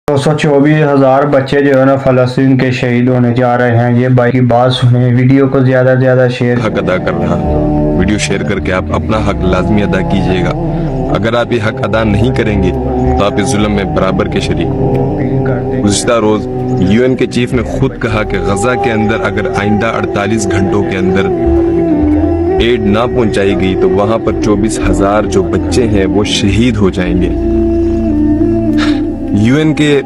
224,000 بچے جو ہے نا فلسطین کے شہید ہونے جا رہے ہیں. یہ بھائی کی بات سنیں, ویڈیو کو زیادہ سے زیادہ شیئر حق ادا کر رہا. ویڈیو شیئر کر کے آپ اپنا حق لازمی ادا کیجئے گا. اگر آپ یہ حق ادا نہیں کریں گے تو آپ اس ظلم میں برابر کے شریک. گزشتہ روز UN کے چیف نے خود کہا کہ غزہ کے اندر اگر آئندہ 48 گھنٹوں کے اندر ایڈ نہ پہنچائی گئی تو وہاں پر 24,000 جو بچے ہیں وہ شہید ہو جائیں گے. UN کے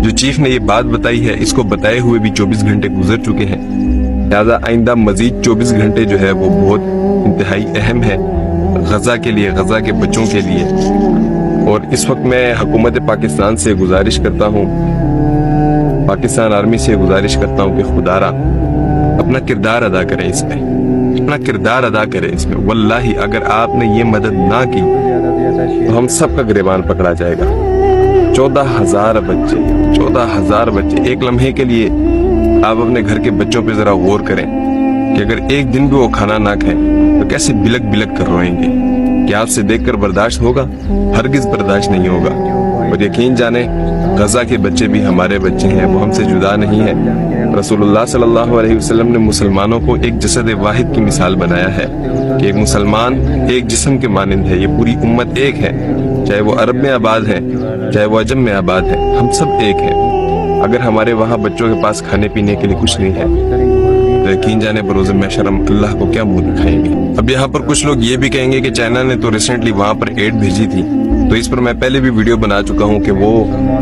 جو چیف نے یہ بات بتائی ہے, اس کو بتائے ہوئے بھی 24 گھنٹے گزر چکے ہیں. لہذا آئندہ مزید 24 گھنٹے جو ہے وہ بہت انتہائی اہم ہے غزہ کے لیے, غزہ کے بچوں کے لیے. اور اس وقت میں حکومت پاکستان سے گزارش کرتا ہوں, پاکستان آرمی سے گزارش کرتا ہوں کہ خدا را اپنا کردار ادا کریں اس میں, اپنا کردار ادا کریں اس میں. واللہ اگر آپ نے یہ مدد نہ کی تو ہم سب کا گریبان پکڑا جائے گا. 14,000 بچے, 14,000 بچے. ایک لمحے کے لیے آپ اپنے گھر کے بچوں پہ ذرا غور کریں کہ اگر ایک دن بھی وہ کھانا نہ کھائیں تو کیسے بلک بلک کر روئیں گے. کیا آپ سے دیکھ کر برداشت ہوگا؟ ہرگز برداشت نہیں ہوگا. اور یقین جانیں غزہ کے بچے بھی ہمارے بچے ہیں, وہ ہم سے جدا نہیں ہیں. رسول اللہ صلی اللہ علیہ وسلم نے مسلمانوں کو ایک جسد واحد کی مثال بنایا ہے کہ ایک مسلمان ایک جسم کے مانند ہے. یہ پوری امت ایک ہے, چاہے وہ عرب میں آباد ہے چاہے وہ عجم میں آباد ہے, ہم سب ایک ہیں. اگر ہمارے وہاں بچوں کے پاس کھانے پینے کے لیے کچھ نہیں ہے تو یقین جانے بروز محشر ہم اللہ کو کیا منہ دکھائیں گے. اب یہاں پر کچھ لوگ یہ بھی کہیں گے کہ چائنا نے تو ریسنٹلی وہاں پر ایڈ بھیجی تھی, تو اس پر میں پہلے بھی ویڈیو بنا چکا ہوں کہ وہ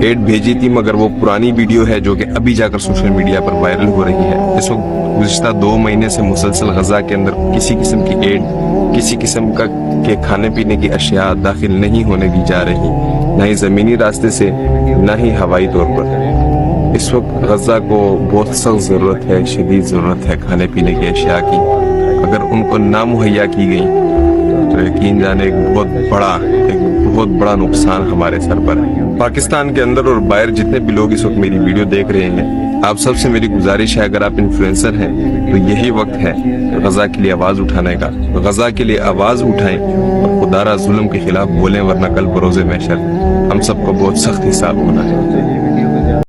ایڈ بھیجی تھی, مگر وہ پرانی ویڈیو ہے جو کہ ابھی جا کر سوشل میڈیا پر وائرل ہو رہی ہے. اس وقت گزشتہ 2 مہینے سے مسلسل غزہ کے اندر کسی قسم کی ایڈ, کسی قسم کا کے کھانے پینے کی اشیاء داخل نہیں ہونے دی جا رہی, نہ ہی زمینی راستے سے نہ ہی ہوائی طور پر. اس وقت غزہ کو بہت سخت ضرورت ہے, شدید ضرورت ہے کھانے پینے کی اشیاء کی. اگر ان کو نہ مہیا کی گئی تو یقین جانے ایک بہت بڑا نقصان ہمارے سر پر ہے. پاکستان کے اندر اور باہر جتنے بھی لوگ اس وقت میری ویڈیو دیکھ رہے ہیں, آپ سب سے میری گزارش ہے, اگر آپ انفلوئنسر ہیں تو یہی وقت ہے غزہ کے لیے آواز اٹھانے کا. غزہ کے لیے آواز اٹھائیں اور خدا را ظلم کے خلاف بولیں, ورنہ کل بروز محشر ہم سب کو بہت سخت حساب ہونا ہے.